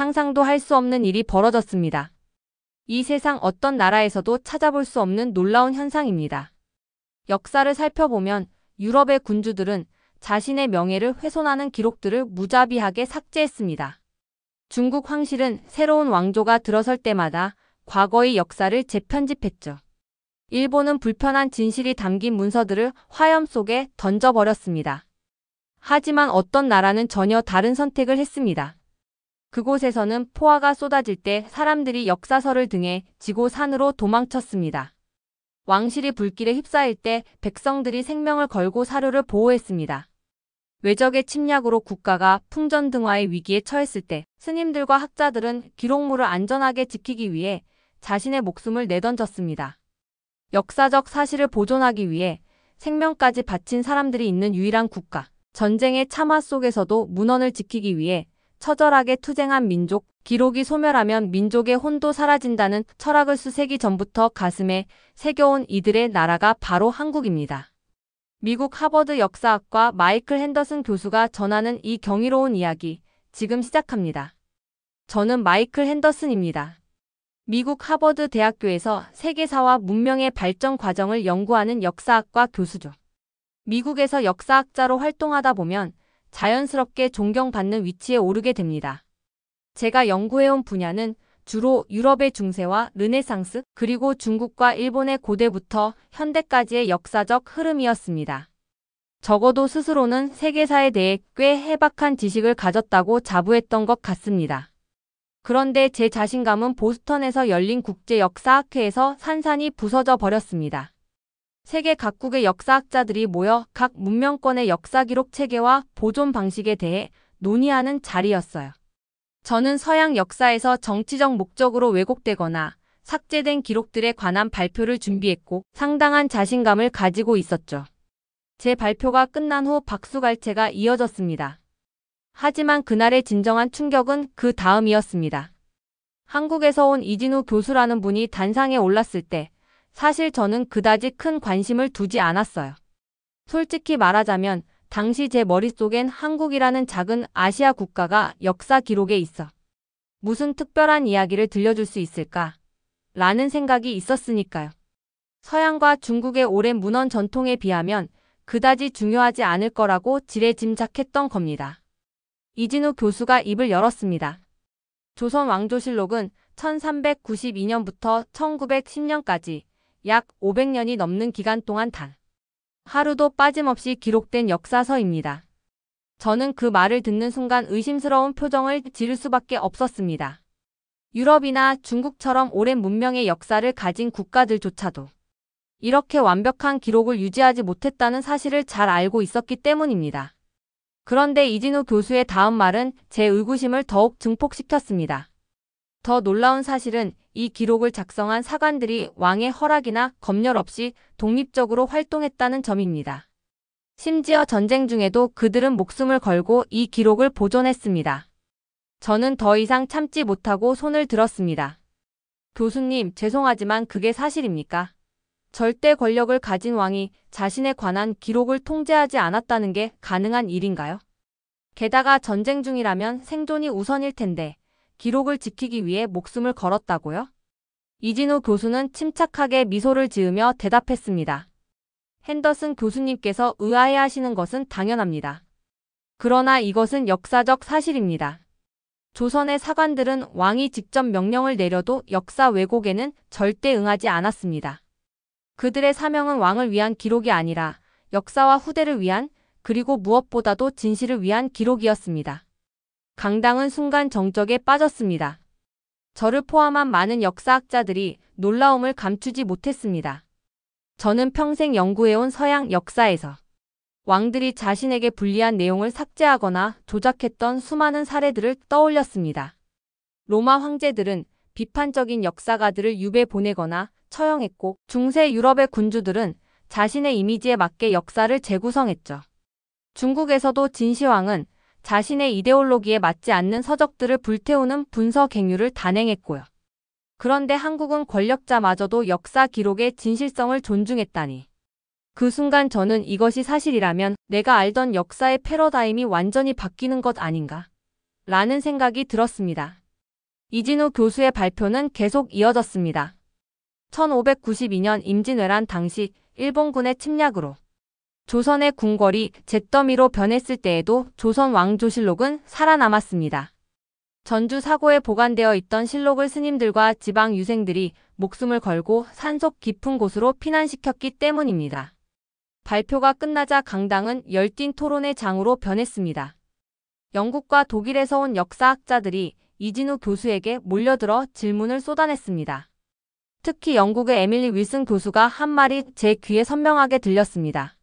상상도 할 수 없는 일이 벌어졌습니다. 이 세상 어떤 나라에서도 찾아볼 수 없는 놀라운 현상입니다. 역사를 살펴보면 유럽의 군주들은 자신의 명예를 훼손하는 기록들을 무자비하게 삭제했습니다. 중국 황실은 새로운 왕조가 들어설 때마다 과거의 역사를 재편집했죠. 일본은 불편한 진실이 담긴 문서들을 화염 속에 던져버렸습니다. 하지만 어떤 나라는 전혀 다른 선택을 했습니다. 그곳에서는 포화가 쏟아질 때 사람들이 역사서를 등에 지고 산으로 도망쳤습니다. 왕실이 불길에 휩싸일 때 백성들이 생명을 걸고 사료를 보호했습니다. 외적의 침략으로 국가가 풍전등화의 위기에 처했을 때 스님들과 학자들은 기록물을 안전하게 지키기 위해 자신의 목숨을 내던졌습니다. 역사적 사실을 보존하기 위해 생명까지 바친 사람들이 있는 유일한 국가, 전쟁의 참화 속에서도 문헌을 지키기 위해 처절하게 투쟁한 민족, 기록이 소멸하면 민족의 혼도 사라진다는 철학을 수세기 전부터 가슴에 새겨온 이들의 나라가 바로 한국입니다. 미국 하버드 역사학과 마이클 핸더슨 교수가 전하는 이 경이로운 이야기, 지금 시작합니다. 저는 마이클 핸더슨입니다. 미국 하버드 대학교에서 세계사와 문명의 발전 과정을 연구하는 역사학과 교수죠. 미국에서 역사학자로 활동하다 보면 자연스럽게 존경받는 위치에 오르게 됩니다. 제가 연구해온 분야는 주로 유럽의 중세와 르네상스, 그리고 중국과 일본의 고대부터 현대까지의 역사적 흐름이었습니다. 적어도 스스로는 세계사에 대해 꽤 해박한 지식을 가졌다고 자부했던 것 같습니다. 그런데 제 자신감은 보스턴에서 열린 국제역사학회에서 산산이 부서져 버렸습니다. 세계 각국의 역사학자들이 모여 각 문명권의 역사기록 체계와 보존 방식에 대해 논의하는 자리였어요. 저는 서양 역사에서 정치적 목적으로 왜곡되거나 삭제된 기록들에 관한 발표를 준비했고 상당한 자신감을 가지고 있었죠. 제 발표가 끝난 후 박수갈채가 이어졌습니다. 하지만 그날의 진정한 충격은 그 다음이었습니다. 한국에서 온 이진우 교수라는 분이 단상에 올랐을 때 사실 저는 그다지 큰 관심을 두지 않았어요. 솔직히 말하자면 당시 제 머릿속엔 한국이라는 작은 아시아 국가가 역사 기록에 있어 무슨 특별한 이야기를 들려줄 수 있을까? 라는 생각이 있었으니까요. 서양과 중국의 오랜 문헌 전통에 비하면 그다지 중요하지 않을 거라고 지레짐작했던 겁니다. 이진우 교수가 입을 열었습니다. 조선 왕조실록은 1392년부터 1910년까지 약 500년이 넘는 기간 동안 단 하루도 빠짐없이 기록된 역사서입니다. 저는 그 말을 듣는 순간 의심스러운 표정을 지을 수밖에 없었습니다. 유럽이나 중국처럼 오랜 문명의 역사를 가진 국가들조차도 이렇게 완벽한 기록을 유지하지 못했다는 사실을 잘 알고 있었기 때문입니다. 그런데 이진우 교수의 다음 말은 제 의구심을 더욱 증폭시켰습니다. 더 놀라운 사실은 이 기록을 작성한 사관들이 왕의 허락이나 검열 없이 독립적으로 활동했다는 점입니다. 심지어 전쟁 중에도 그들은 목숨을 걸고 이 기록을 보존했습니다. 저는 더 이상 참지 못하고 손을 들었습니다. 교수님, 죄송하지만 그게 사실입니까? 절대 권력을 가진 왕이 자신에 관한 기록을 통제하지 않았다는 게 가능한 일인가요? 게다가 전쟁 중이라면 생존이 우선일 텐데 기록을 지키기 위해 목숨을 걸었다고요? 이진우 교수는 침착하게 미소를 지으며 대답했습니다. 핸더슨 교수님께서 의아해하시는 것은 당연합니다. 그러나 이것은 역사적 사실입니다. 조선의 사관들은 왕이 직접 명령을 내려도 역사 왜곡에는 절대 응하지 않았습니다. 그들의 사명은 왕을 위한 기록이 아니라 역사와 후대를 위한, 그리고 무엇보다도 진실을 위한 기록이었습니다. 강당은 순간 정적에 빠졌습니다. 저를 포함한 많은 역사학자들이 놀라움을 감추지 못했습니다. 저는 평생 연구해온 서양 역사에서 왕들이 자신에게 불리한 내용을 삭제하거나 조작했던 수많은 사례들을 떠올렸습니다. 로마 황제들은 비판적인 역사가들을 유배 보내거나 처형했고 중세 유럽의 군주들은 자신의 이미지에 맞게 역사를 재구성했죠. 중국에서도 진시황은 자신의 이데올로기에 맞지 않는 서적들을 불태우는 분서갱유를 단행했고요. 그런데 한국은 권력자마저도 역사 기록의 진실성을 존중했다니. 그 순간 저는 이것이 사실이라면 내가 알던 역사의 패러다임이 완전히 바뀌는 것 아닌가? 라는 생각이 들었습니다. 이진우 교수의 발표는 계속 이어졌습니다. 1592년 임진왜란 당시 일본군의 침략으로 조선의 궁궐이 잿더미로 변했을 때에도 조선 왕조실록은 살아남았습니다. 전주 사고에 보관되어 있던 실록을 스님들과 지방 유생들이 목숨을 걸고 산속 깊은 곳으로 피난시켰기 때문입니다. 발표가 끝나자 강당은 열띤 토론의 장으로 변했습니다. 영국과 독일에서 온 역사학자들이 이진우 교수에게 몰려들어 질문을 쏟아냈습니다. 특히 영국의 에밀리 윌슨 교수가 한 말이 제 귀에 선명하게 들렸습니다.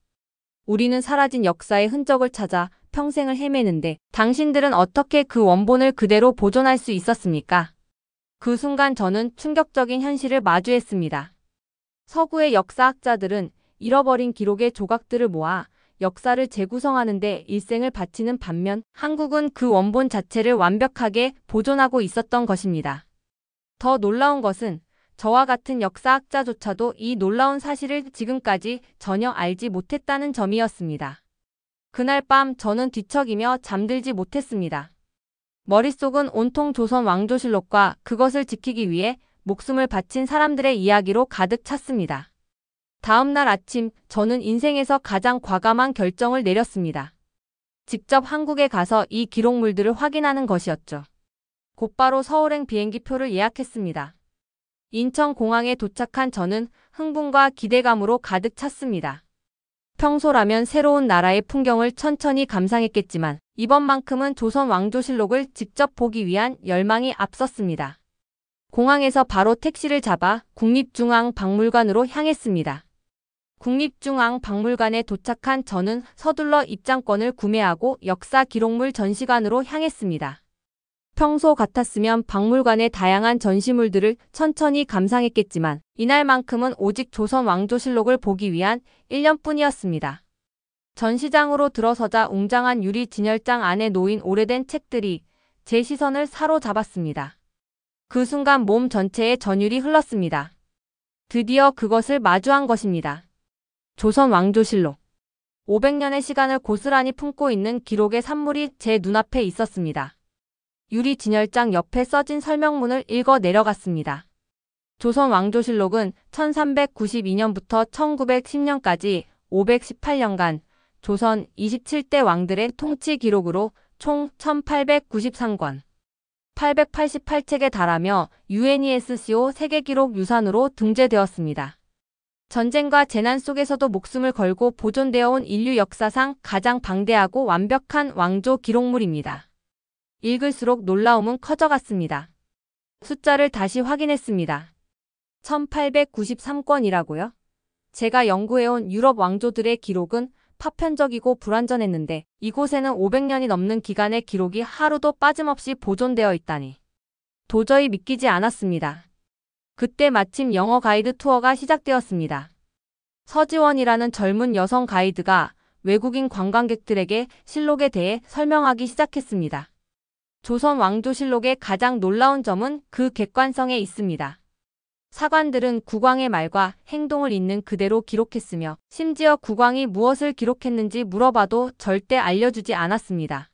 우리는 사라진 역사의 흔적을 찾아 평생을 헤매는데 당신들은 어떻게 그 원본을 그대로 보존할 수 있었습니까? 그 순간 저는 충격적인 현실을 마주했습니다. 서구의 역사학자들은 잃어버린 기록의 조각들을 모아 역사를 재구성하는 데 일생을 바치는 반면 한국은 그 원본 자체를 완벽하게 보존하고 있었던 것입니다. 더 놀라운 것은 저와 같은 역사학자조차도 이 놀라운 사실을 지금까지 전혀 알지 못했다는 점이었습니다. 그날 밤 저는 뒤척이며 잠들지 못했습니다. 머릿속은 온통 조선 왕조실록과 그것을 지키기 위해 목숨을 바친 사람들의 이야기로 가득 찼습니다. 다음 날 아침 저는 인생에서 가장 과감한 결정을 내렸습니다. 직접 한국에 가서 이 기록물들을 확인하는 것이었죠. 곧바로 서울행 비행기표를 예약했습니다. 인천공항에 도착한 저는 흥분과 기대감으로 가득 찼습니다. 평소라면 새로운 나라의 풍경을 천천히 감상했겠지만 이번만큼은 조선 왕조실록을 직접 보기 위한 열망이 앞섰습니다. 공항에서 바로 택시를 잡아 국립중앙박물관으로 향했습니다. 국립중앙박물관에 도착한 저는 서둘러 입장권을 구매하고 역사 기록물 전시관으로 향했습니다. 평소 같았으면 박물관의 다양한 전시물들을 천천히 감상했겠지만 이날만큼은 오직 조선 왕조실록을 보기 위한 1년뿐이었습니다. 전시장으로 들어서자 웅장한 유리 진열장 안에 놓인 오래된 책들이 제 시선을 사로잡았습니다. 그 순간 몸 전체에 전율이 흘렀습니다. 드디어 그것을 마주한 것입니다. 조선 왕조실록. 500년의 시간을 고스란히 품고 있는 기록의 산물이 제 눈앞에 있었습니다. 유리 진열장 옆에 써진 설명문을 읽어 내려갔습니다. 조선 왕조실록은 1392년부터 1910년까지 518년간 조선 27대 왕들의 통치 기록으로 총 1893권, 888책에 달하며 UNESCO 세계기록 유산으로 등재되었습니다. 전쟁과 재난 속에서도 목숨을 걸고 보존되어 온 인류 역사상 가장 방대하고 완벽한 왕조 기록물입니다. 읽을수록 놀라움은 커져갔습니다. 숫자를 다시 확인했습니다. 1893건이라고요? 제가 연구해온 유럽 왕조들의 기록은 파편적이고 불완전했는데 이곳에는 500년이 넘는 기간의 기록이 하루도 빠짐없이 보존되어 있다니. 도저히 믿기지 않았습니다. 그때 마침 영어 가이드 투어가 시작되었습니다. 서지원이라는 젊은 여성 가이드가 외국인 관광객들에게 실록에 대해 설명하기 시작했습니다. 조선 왕조실록의 가장 놀라운 점은 그 객관성에 있습니다. 사관들은 국왕의 말과 행동을 있는 그대로 기록했으며 심지어 국왕이 무엇을 기록했는지 물어봐도 절대 알려주지 않았습니다.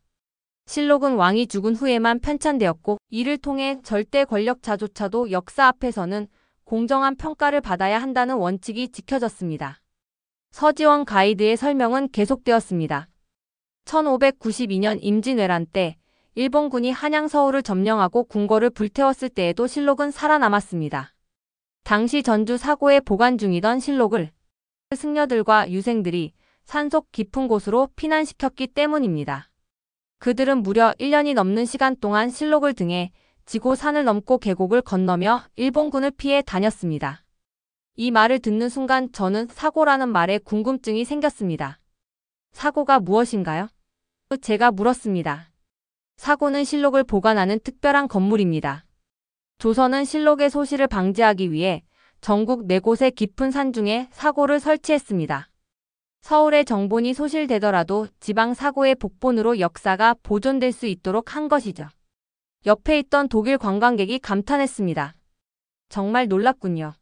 실록은 왕이 죽은 후에만 편찬되었고 이를 통해 절대 권력자조차도 역사 앞에서는 공정한 평가를 받아야 한다는 원칙이 지켜졌습니다. 서지원 가이드의 설명은 계속되었습니다. 1592년 임진왜란 때 일본군이 한양 서울을 점령하고 궁궐을 불태웠을 때에도 실록은 살아남았습니다. 당시 전주 사고에 보관 중이던 실록을 승려들과 유생들이 산속 깊은 곳으로 피난시켰기 때문입니다. 그들은 무려 1년이 넘는 시간 동안 실록을 등에 지고 산을 넘고 계곡을 건너며 일본군을 피해 다녔습니다. 이 말을 듣는 순간 저는 사고라는 말에 궁금증이 생겼습니다. 사고가 무엇인가요? 제가 물었습니다. 사고는 실록을 보관하는 특별한 건물입니다. 조선은 실록의 소실을 방지하기 위해 전국 4곳의 깊은 산중에 사고를 설치했습니다. 서울의 정본이 소실되더라도 지방 사고의 복본으로 역사가 보존될 수 있도록 한 것이죠. 옆에 있던 독일 관광객이 감탄했습니다. 정말 놀랍군요.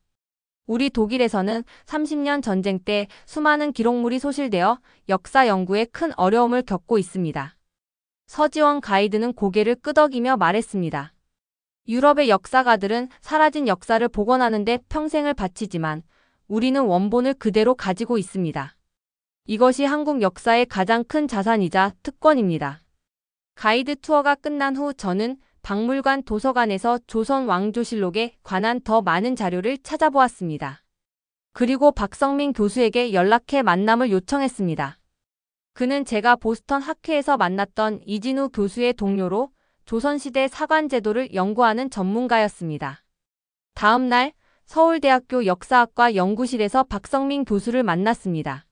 우리 독일에서는 30년 전쟁 때 수많은 기록물이 소실되어 역사 연구에 큰 어려움을 겪고 있습니다. 서지원 가이드는 고개를 끄덕이며 말했습니다. 유럽의 역사가들은 사라진 역사를 복원하는 데 평생을 바치지만 우리는 원본을 그대로 가지고 있습니다. 이것이 한국 역사의 가장 큰 자산이자 특권입니다. 가이드 투어가 끝난 후 저는 박물관 도서관에서 조선 왕조실록에 관한 더 많은 자료를 찾아보았습니다. 그리고 박성민 교수에게 연락해 만남을 요청했습니다. 그는 제가 보스턴 학회에서 만났던 이진우 교수의 동료로 조선시대 사관제도를 연구하는 전문가였습니다. 다음 날 서울대학교 역사학과 연구실에서 박성민 교수를 만났습니다.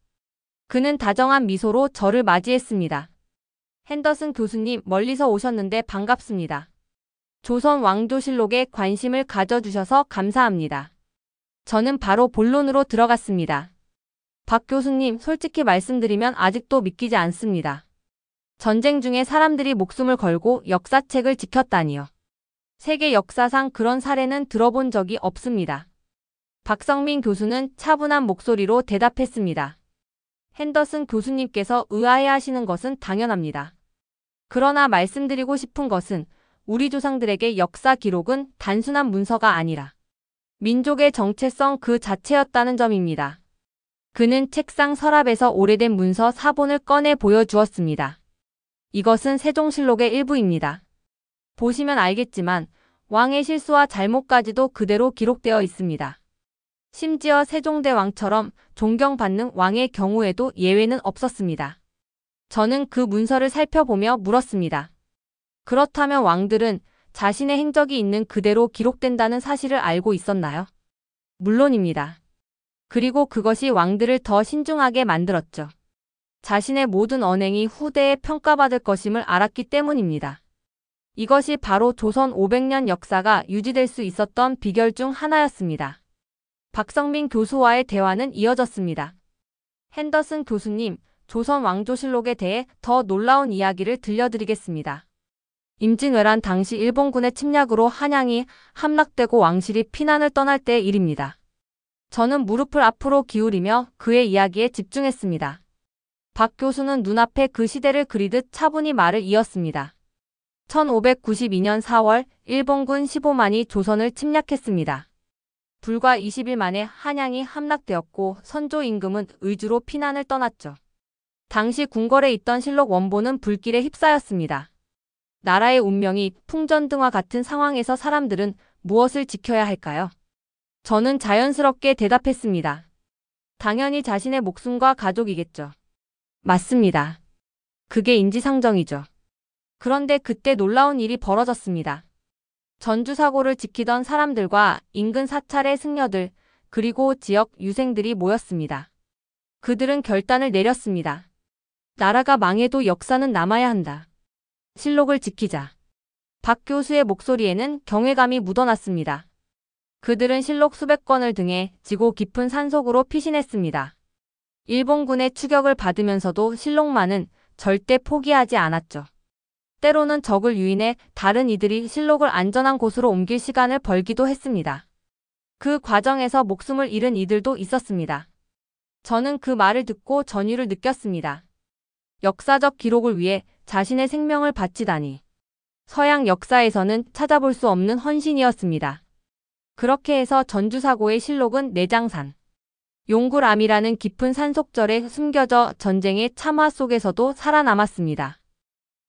그는 다정한 미소로 저를 맞이했습니다. 핸더슨 교수님, 멀리서 오셨는데 반갑습니다. 조선 왕조실록에 관심을 가져주셔서 감사합니다. 저는 바로 본론으로 들어갔습니다. 박 교수님, 솔직히 말씀드리면 아직도 믿기지 않습니다. 전쟁 중에 사람들이 목숨을 걸고 역사책을 지켰다니요. 세계 역사상 그런 사례는 들어본 적이 없습니다. 박성민 교수는 차분한 목소리로 대답했습니다. 핸더슨 교수님께서 의아해하시는 것은 당연합니다. 그러나 말씀드리고 싶은 것은 우리 조상들에게 역사 기록은 단순한 문서가 아니라 민족의 정체성 그 자체였다는 점입니다. 그는 책상 서랍에서 오래된 문서 사본을 꺼내 보여주었습니다. 이것은 세종실록의 일부입니다. 보시면 알겠지만 왕의 실수와 잘못까지도 그대로 기록되어 있습니다. 심지어 세종대왕처럼 존경받는 왕의 경우에도 예외는 없었습니다. 저는 그 문서를 살펴보며 물었습니다. 그렇다면 왕들은 자신의 행적이 있는 그대로 기록된다는 사실을 알고 있었나요? 물론입니다. 그리고 그것이 왕들을 더 신중하게 만들었죠. 자신의 모든 언행이 후대에 평가받을 것임을 알았기 때문입니다. 이것이 바로 조선 500년 역사가 유지될 수 있었던 비결 중 하나였습니다. 박성민 교수와의 대화는 이어졌습니다. 핸더슨 교수님, 조선 왕조실록에 대해 더 놀라운 이야기를 들려드리겠습니다. 임진왜란 당시 일본군의 침략으로 한양이 함락되고 왕실이 피난을 떠날 때의 일입니다. 저는 무릎을 앞으로 기울이며 그의 이야기에 집중했습니다. 박 교수는 눈앞에 그 시대를 그리듯 차분히 말을 이었습니다. 1592년 4월 일본군 15만이 조선을 침략했습니다. 불과 20일 만에 한양이 함락되었고 선조 임금은 의주로 피난을 떠났죠. 당시 궁궐에 있던 실록 원본은 불길에 휩싸였습니다. 나라의 운명이 풍전등화 같은 상황에서 사람들은 무엇을 지켜야 할까요? 저는 자연스럽게 대답했습니다. 당연히 자신의 목숨과 가족이겠죠. 맞습니다. 그게 인지상정이죠. 그런데 그때 놀라운 일이 벌어졌습니다. 전주사고를 지키던 사람들과 인근 사찰의 승려들, 그리고 지역 유생들이 모였습니다. 그들은 결단을 내렸습니다. 나라가 망해도 역사는 남아야 한다. 실록을 지키자. 박 교수의 목소리에는 경외감이 묻어났습니다. 그들은 실록 수백 권을 등에 지고 깊은 산속으로 피신했습니다. 일본군의 추격을 받으면서도 실록만은 절대 포기하지 않았죠. 때로는 적을 유인해 다른 이들이 실록을 안전한 곳으로 옮길 시간을 벌기도 했습니다. 그 과정에서 목숨을 잃은 이들도 있었습니다. 저는 그 말을 듣고 전율을 느꼈습니다. 역사적 기록을 위해 자신의 생명을 바치다니. 서양 역사에서는 찾아볼 수 없는 헌신이었습니다. 그렇게 해서 전주사고의 실록은 내장산, 용굴암이라는 깊은 산속절에 숨겨져 전쟁의 참화 속에서도 살아남았습니다.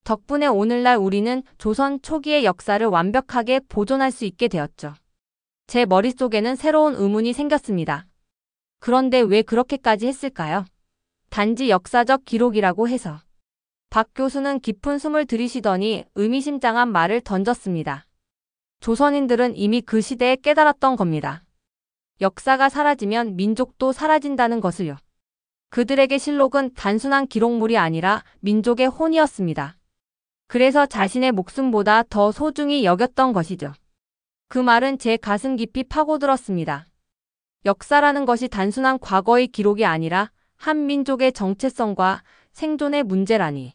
덕분에 오늘날 우리는 조선 초기의 역사를 완벽하게 보존할 수 있게 되었죠. 제 머릿속에는 새로운 의문이 생겼습니다. 그런데 왜 그렇게까지 했을까요? 단지 역사적 기록이라고 해서. 박 교수는 깊은 숨을 들이쉬더니 의미심장한 말을 던졌습니다. 조선인들은 이미 그 시대에 깨달았던 겁니다. 역사가 사라지면 민족도 사라진다는 것을요. 그들에게 실록은 단순한 기록물이 아니라 민족의 혼이었습니다. 그래서 자신의 목숨보다 더 소중히 여겼던 것이죠. 그 말은 제 가슴 깊이 파고들었습니다. 역사라는 것이 단순한 과거의 기록이 아니라 한 민족의 정체성과 생존의 문제라니.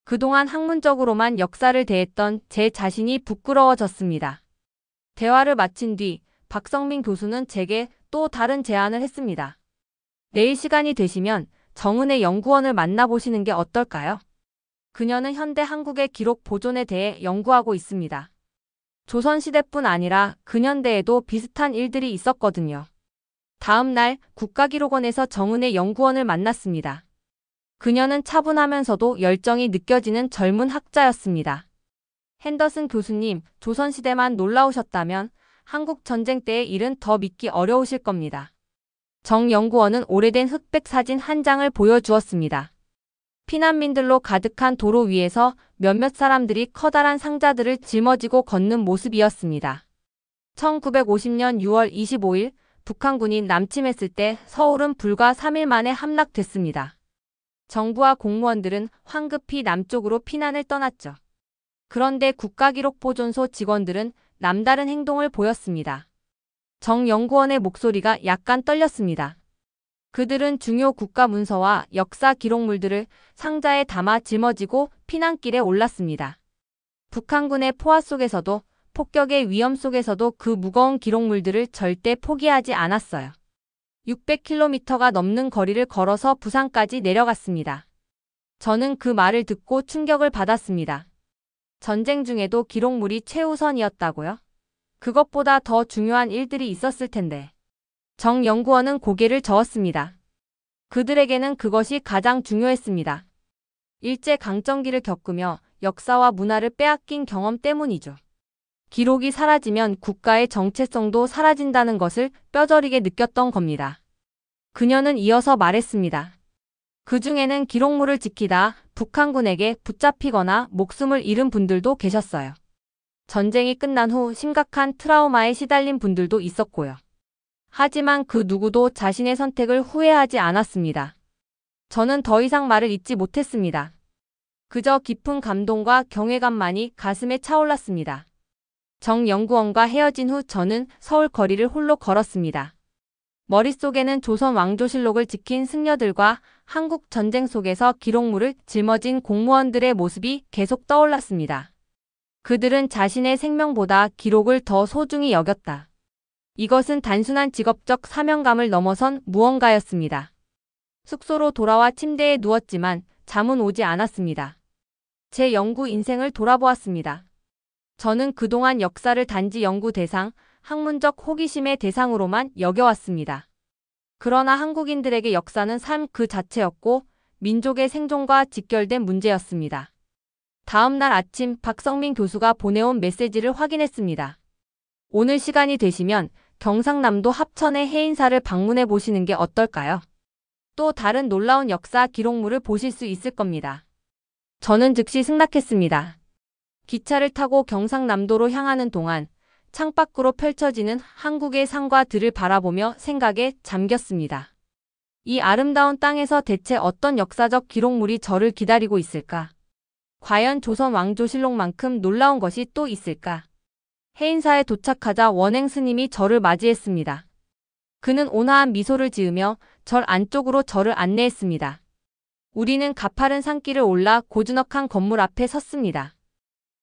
그동안 학문적으로만 역사를 대했던 제 자신이 부끄러워졌습니다. 대화를 마친 뒤 박성민 교수는 제게 또 다른 제안을 했습니다. 내일 시간이 되시면 정은혜 연구원을 만나보시는 게 어떨까요? 그녀는 현대 한국의 기록 보존에 대해 연구하고 있습니다. 조선시대뿐 아니라 근현대에도 비슷한 일들이 있었거든요. 다음 날 국가기록원에서 정은혜 연구원을 만났습니다. 그녀는 차분하면서도 열정이 느껴지는 젊은 학자였습니다. 핸더슨 교수님, 조선시대만 놀라우셨다면 한국 전쟁 때의 일은 더 믿기 어려우실 겁니다. 정 연구원은 오래된 흑백 사진 한 장을 보여주었습니다. 피난민들로 가득한 도로 위에서 몇몇 사람들이 커다란 상자들을 짊어지고 걷는 모습이었습니다. 1950년 6월 25일 북한군이 남침했을 때 서울은 불과 3일 만에 함락됐습니다. 정부와 공무원들은 황급히 남쪽으로 피난을 떠났죠. 그런데 국가기록보존소 직원들은 남다른 행동을 보였습니다. 정 연구원의 목소리가 약간 떨렸습니다. 그들은 중요 국가 문서와 역사 기록물들을 상자에 담아 짊어지고 피난길에 올랐습니다. 북한군의 포화 속에서도 폭격의 위험 속에서도 그 무거운 기록물들을 절대 포기하지 않았어요. 600km가 넘는 거리를 걸어서 부산까지 내려갔습니다. 저는 그 말을 듣고 충격을 받았습니다. 전쟁 중에도 기록물이 최우선이었다고요? 그것보다 더 중요한 일들이 있었을 텐데. 정 연구원은 고개를 저었습니다. 그들에게는 그것이 가장 중요했습니다. 일제강점기를 겪으며 역사와 문화를 빼앗긴 경험 때문이죠. 기록이 사라지면 국가의 정체성도 사라진다는 것을 뼈저리게 느꼈던 겁니다. 그녀는 이어서 말했습니다. 그 중에는 기록물을 지키다 북한군에게 붙잡히거나 목숨을 잃은 분들도 계셨어요. 전쟁이 끝난 후 심각한 트라우마에 시달린 분들도 있었고요. 하지만 그 누구도 자신의 선택을 후회하지 않았습니다. 저는 더 이상 말을 잇지 못했습니다. 그저 깊은 감동과 경외감만이 가슴에 차올랐습니다. 정 연구원과 헤어진 후 저는 서울 거리를 홀로 걸었습니다. 머릿속에는 조선 왕조실록을 지킨 승려들과 한국 전쟁 속에서 기록물을 짊어진 공무원들의 모습이 계속 떠올랐습니다. 그들은 자신의 생명보다 기록을 더 소중히 여겼다. 이것은 단순한 직업적 사명감을 넘어선 무언가였습니다. 숙소로 돌아와 침대에 누웠지만 잠은 오지 않았습니다. 제 연구 인생을 돌아보았습니다. 저는 그동안 역사를 단지 연구 대상, 학문적 호기심의 대상으로만 여겨왔습니다. 그러나 한국인들에게 역사는 삶 그 자체였고 민족의 생존과 직결된 문제였습니다. 다음 날 아침 박성민 교수가 보내온 메시지를 확인했습니다. 오늘 시간이 되시면 경상남도 합천의 해인사를 방문해 보시는 게 어떨까요? 또 다른 놀라운 역사 기록물을 보실 수 있을 겁니다. 저는 즉시 승낙했습니다. 기차를 타고 경상남도로 향하는 동안 창밖으로 펼쳐지는 한국의 산과 들을 바라보며 생각에 잠겼습니다. 이 아름다운 땅에서 대체 어떤 역사적 기록물이 저를 기다리고 있을까? 과연 조선 왕조실록만큼 놀라운 것이 또 있을까? 해인사에 도착하자 원행 스님이 저를 맞이했습니다. 그는 온화한 미소를 지으며 절 안쪽으로 저를 안내했습니다. 우리는 가파른 산길을 올라 고즈넉한 건물 앞에 섰습니다.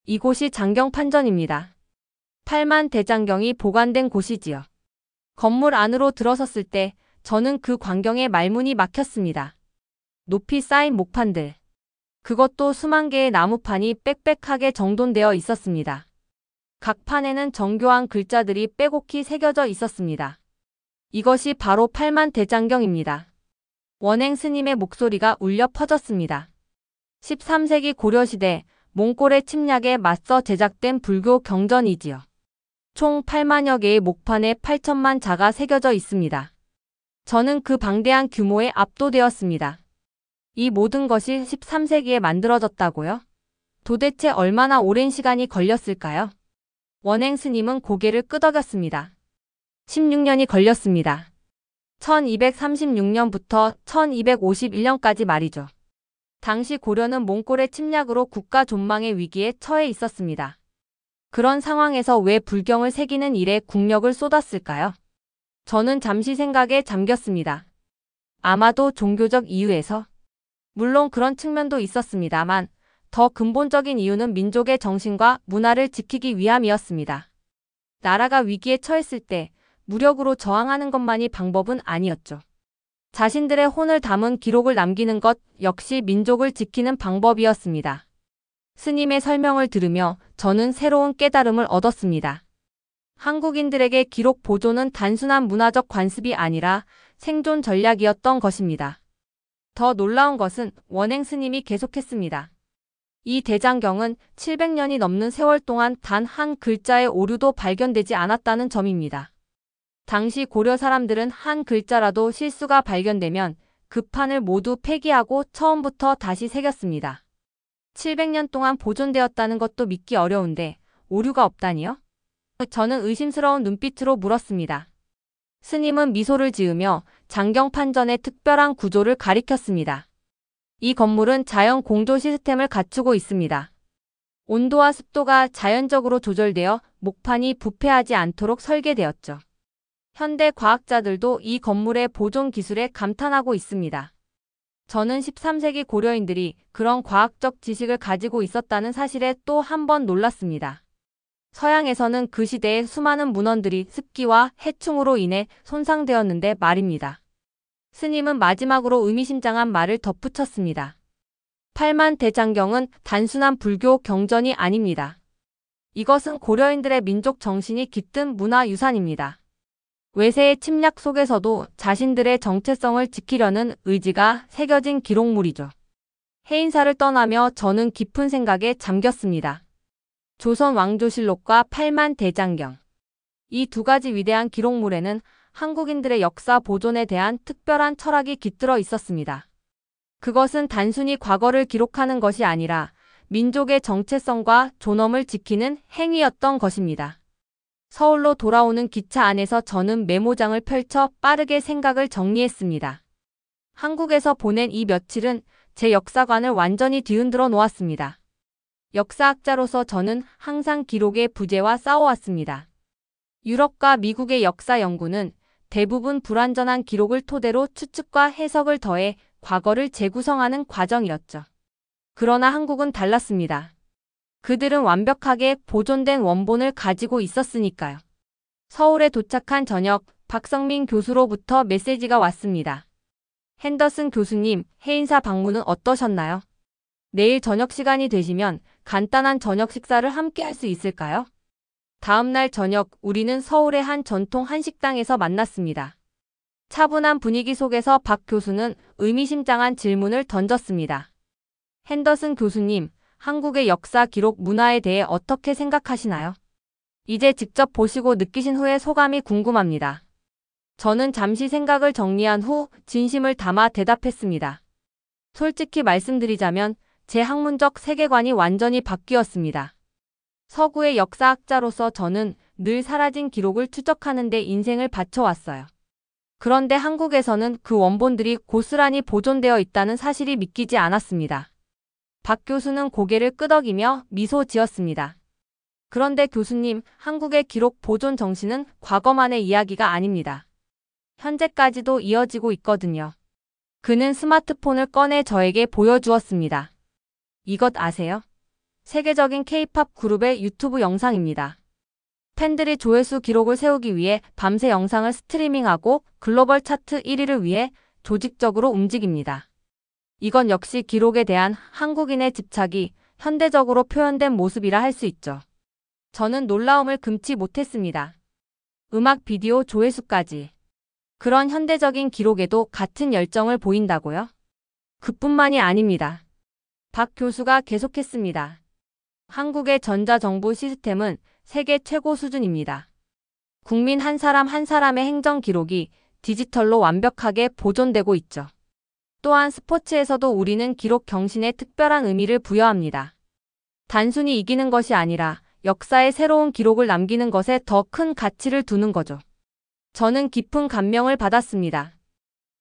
이곳이 장경판전입니다. 8만 대장경이 보관된 곳이지요. 건물 안으로 들어섰을 때 저는 그 광경에 말문이 막혔습니다. 높이 쌓인 목판들. 그것도 수만 개의 나무판이 빽빽하게 정돈되어 있었습니다. 각 판에는 정교한 글자들이 빼곡히 새겨져 있었습니다. 이것이 바로 8만 대장경입니다. 원행 스님의 목소리가 울려 퍼졌습니다. 13세기 고려시대 몽골의 침략에 맞서 제작된 불교 경전이지요. 총 8만여 개의 목판에 8천만 자가 새겨져 있습니다. 저는 그 방대한 규모에 압도되었습니다. 이 모든 것이 13세기에 만들어졌다고요? 도대체 얼마나 오랜 시간이 걸렸을까요? 원행 스님은 고개를 끄덕였습니다. 16년이 걸렸습니다. 1236년부터 1251년까지 말이죠. 당시 고려는 몽골의 침략으로 국가 존망의 위기에 처해 있었습니다. 그런 상황에서 왜 불경을 새기는 일에 국력을 쏟았을까요? 저는 잠시 생각에 잠겼습니다. 아마도 종교적 이유에서? 물론 그런 측면도 있었습니다만 더 근본적인 이유는 민족의 정신과 문화를 지키기 위함이었습니다. 나라가 위기에 처했을 때 무력으로 저항하는 것만이 방법은 아니었죠. 자신들의 혼을 담은 기록을 남기는 것 역시 민족을 지키는 방법이었습니다. 스님의 설명을 들으며 저는 새로운 깨달음을 얻었습니다. 한국인들에게 기록 보존은 단순한 문화적 관습이 아니라 생존 전략이었던 것입니다. 더 놀라운 것은 원행 스님이 계속했습니다. 이 대장경은 700년이 넘는 세월 동안 단 한 글자의 오류도 발견되지 않았다는 점입니다. 당시 고려 사람들은 한 글자라도 실수가 발견되면 그 판을 모두 폐기하고 처음부터 다시 새겼습니다. 700년 동안 보존되었다는 것도 믿기 어려운데 오류가 없다니요? 저는 의심스러운 눈빛으로 물었습니다. 스님은 미소를 지으며 장경판전의 특별한 구조를 가리켰습니다. 이 건물은 자연 공조 시스템을 갖추고 있습니다. 온도와 습도가 자연적으로 조절되어 목판이 부패하지 않도록 설계되었죠. 현대 과학자들도 이 건물의 보존 기술에 감탄하고 있습니다. 저는 13세기 고려인들이 그런 과학적 지식을 가지고 있었다는 사실에 또 한 번 놀랐습니다. 서양에서는 그 시대의 수많은 문헌들이 습기와 해충으로 인해 손상되었는데 말입니다. 스님은 마지막으로 의미심장한 말을 덧붙였습니다. 팔만대장경은 단순한 불교 경전이 아닙니다. 이것은 고려인들의 민족 정신이 깃든 문화유산입니다. 외세의 침략 속에서도 자신들의 정체성을 지키려는 의지가 새겨진 기록물이죠. 해인사를 떠나며 저는 깊은 생각에 잠겼습니다. 조선 왕조실록과 팔만대장경. 이 두 가지 위대한 기록물에는 한국인들의 역사 보존에 대한 특별한 철학이 깃들어 있었습니다. 그것은 단순히 과거를 기록하는 것이 아니라 민족의 정체성과 존엄을 지키는 행위였던 것입니다. 서울로 돌아오는 기차 안에서 저는 메모장을 펼쳐 빠르게 생각을 정리했습니다. 한국에서 보낸 이 며칠은 제 역사관을 완전히 뒤흔들어 놓았습니다. 역사학자로서 저는 항상 기록의 부재와 싸워왔습니다. 유럽과 미국의 역사 연구는 대부분 불완전한 기록을 토대로 추측과 해석을 더해 과거를 재구성하는 과정이었죠. 그러나 한국은 달랐습니다. 그들은 완벽하게 보존된 원본을 가지고 있었으니까요. 서울에 도착한 저녁, 박성민 교수로부터 메시지가 왔습니다. 핸더슨 교수님, 해인사 방문은 어떠셨나요? 내일 저녁 시간이 되시면 간단한 저녁 식사를 함께 할 수 있을까요? 다음날 저녁, 우리는 서울의 한 전통 한식당에서 만났습니다. 차분한 분위기 속에서 박 교수는 의미심장한 질문을 던졌습니다. 핸더슨 교수님, 한국의 역사 기록 문화에 대해 어떻게 생각하시나요? 이제 직접 보시고 느끼신 후의 소감이 궁금합니다. 저는 잠시 생각을 정리한 후 진심을 담아 대답했습니다. 솔직히 말씀드리자면 제 학문적 세계관이 완전히 바뀌었습니다. 서구의 역사학자로서 저는 늘 사라진 기록을 추적하는 데 인생을 바쳐왔어요. 그런데 한국에서는 그 원본들이 고스란히 보존되어 있다는 사실이 믿기지 않았습니다. 박 교수는 고개를 끄덕이며 미소 지었습니다. 그런데 교수님, 한국의 기록 보존 정신은 과거만의 이야기가 아닙니다. 현재까지도 이어지고 있거든요. 그는 스마트폰을 꺼내 저에게 보여주었습니다. 이것 아세요? 세계적인 K-팝 그룹의 유튜브 영상입니다. 팬들이 조회수 기록을 세우기 위해 밤새 영상을 스트리밍하고 글로벌 차트 1위를 위해 조직적으로 움직입니다. 이건 역시 기록에 대한 한국인의 집착이 현대적으로 표현된 모습이라 할 수 있죠. 저는 놀라움을 금치 못했습니다. 음악 비디오 조회수까지. 그런 현대적인 기록에도 같은 열정을 보인다고요? 그뿐만이 아닙니다. 박 교수가 계속했습니다. 한국의 전자정보 시스템은 세계 최고 수준입니다. 국민 한 사람 한 사람의 행정 기록이 디지털로 완벽하게 보존되고 있죠. 또한 스포츠에서도 우리는 기록 경신에 특별한 의미를 부여합니다. 단순히 이기는 것이 아니라 역사의 새로운 기록을 남기는 것에 더 큰 가치를 두는 거죠. 저는 깊은 감명을 받았습니다.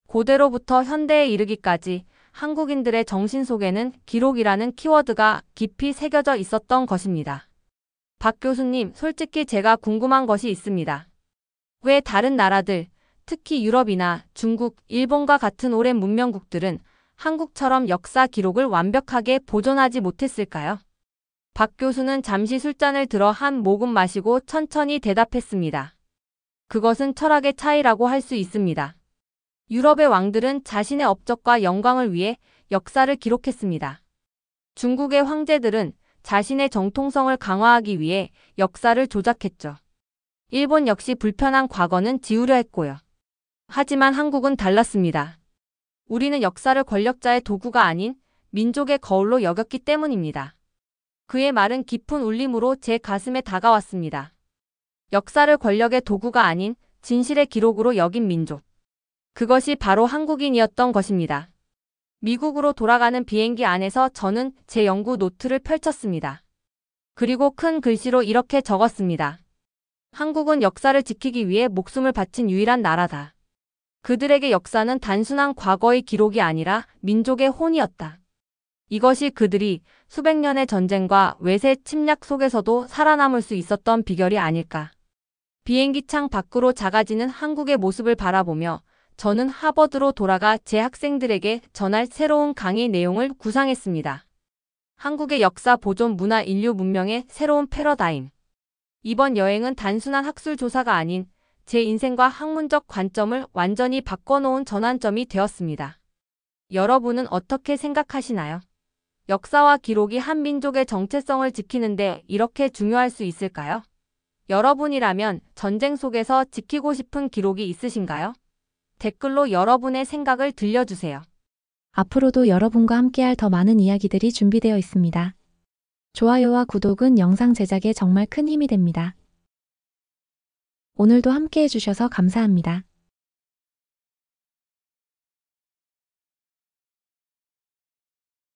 고대로부터 현대에 이르기까지 한국인들의 정신 속에는 기록이라는 키워드가 깊이 새겨져 있었던 것입니다. 박 교수님, 솔직히 제가 궁금한 것이 있습니다. 왜 다른 나라들, 특히 유럽이나 중국, 일본과 같은 오랜 문명국들은 한국처럼 역사 기록을 완벽하게 보존하지 못했을까요? 박 교수는 잠시 술잔을 들어 한 모금 마시고 천천히 대답했습니다. 그것은 철학의 차이라고 할 수 있습니다. 유럽의 왕들은 자신의 업적과 영광을 위해 역사를 기록했습니다. 중국의 황제들은 자신의 정통성을 강화하기 위해 역사를 조작했죠. 일본 역시 불편한 과거는 지우려 했고요. 하지만 한국은 달랐습니다. 우리는 역사를 권력자의 도구가 아닌 민족의 거울로 여겼기 때문입니다. 그의 말은 깊은 울림으로 제 가슴에 다가왔습니다. 역사를 권력의 도구가 아닌 진실의 기록으로 여긴 민족. 그것이 바로 한국인이었던 것입니다. 미국으로 돌아가는 비행기 안에서 저는 제 연구 노트를 펼쳤습니다. 그리고 큰 글씨로 이렇게 적었습니다. 한국은 역사를 지키기 위해 목숨을 바친 유일한 나라다. 그들에게 역사는 단순한 과거의 기록이 아니라 민족의 혼이었다. 이것이 그들이 수백 년의 전쟁과 외세 침략 속에서도 살아남을 수 있었던 비결이 아닐까. 비행기 창 밖으로 작아지는 한국의 모습을 바라보며 저는 하버드로 돌아가 제 학생들에게 전할 새로운 강의 내용을 구상했습니다. 한국의 역사 보존 문화 인류 문명의 새로운 패러다임. 이번 여행은 단순한 학술 조사가 아닌 제 인생과 학문적 관점을 완전히 바꿔놓은 전환점이 되었습니다. 여러분은 어떻게 생각하시나요? 역사와 기록이 한 민족의 정체성을 지키는데 이렇게 중요할 수 있을까요? 여러분이라면 전쟁 속에서 지키고 싶은 기록이 있으신가요? 댓글로 여러분의 생각을 들려주세요. 앞으로도 여러분과 함께할 더 많은 이야기들이 준비되어 있습니다. 좋아요와 구독은 영상 제작에 정말 큰 힘이 됩니다. 오늘도 함께해 주셔서 감사합니다.